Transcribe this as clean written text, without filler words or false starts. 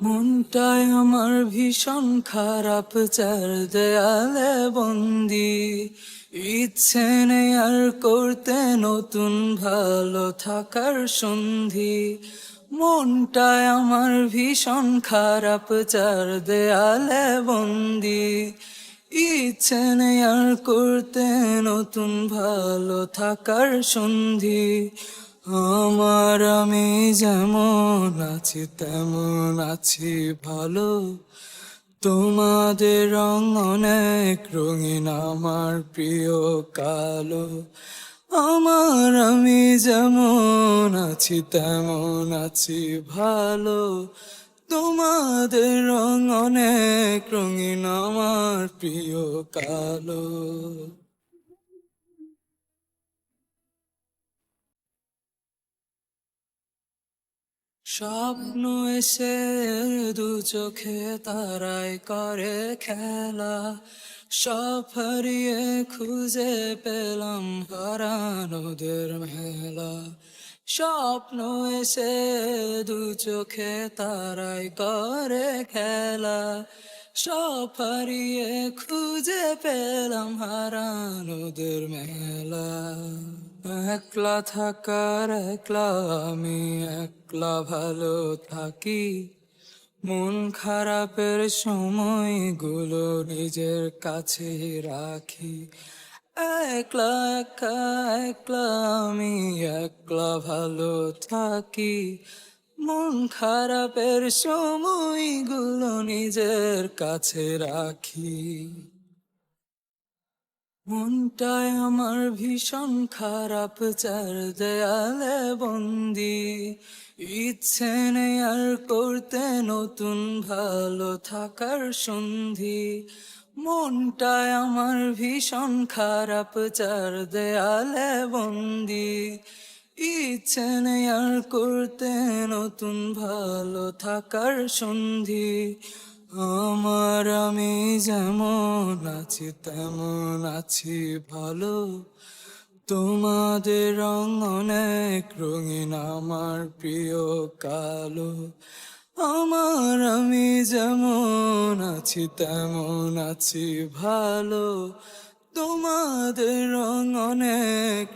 মনটাই আমার ভীষণ খারাপ, চার দেয়ালে বন্দি। ইচ্ছে নেই আর করতে নতুন ভালো থাকার সন্ধি। মনটাই আমার ভীষণ খারাপ, চার দেয়ালে বন্দি। ইচ্ছে নেই আর করতে নতুন ভালো থাকার সন্ধি। আমি যেমন আছি তেমন আছি ভালো। তোমাদের রং অনেক রঙিন, আমার প্রিয় কালো। আমি যেমন আছি তেমন আছি ভালো। তোমাদের রং অনেক রঙিন, আমার প্রিয় কালো। স্বপ্ন এসে দু চোখে তারাই করে খেলা। সব হারিয়ে খুঁজে পেলাম হারানোদের মেলা। স্বপ্ন এসে দু চোখে তারাই করে খেলা। সব হারিয়ে খুঁজে পেলাম হারানোদের মেলা। একলা থাকার একলা আমি, একলা ভালো থাকি। মন খারাপের সময়গুলো নিজের কাছে রাখি। একলা একা একলা আমি, একলা ভালো থাকি। মন খারাপের সময়গুলো নিজের কাছে রাখি। মনটাই আমার ভীষণ খারাপ, চার দেয়ালে বন্দি। ইচ্ছে নেই আর করতে নতুন ভালো থাকার সন্ধি। মনটাই আমার ভীষণ খারাপ, চার দেয়ালে বন্দি। ইচ্ছে নেই আর করতে নতুন ভালো থাকার সন্ধি। আমি যেমন আছি তেমন আছি ভালো। তোমাদের রং অনেক রঙিন, আমার প্রিয় কালো। আমি যেমন আছি তেমন আছি ভালো। তোমাদের রং অনেক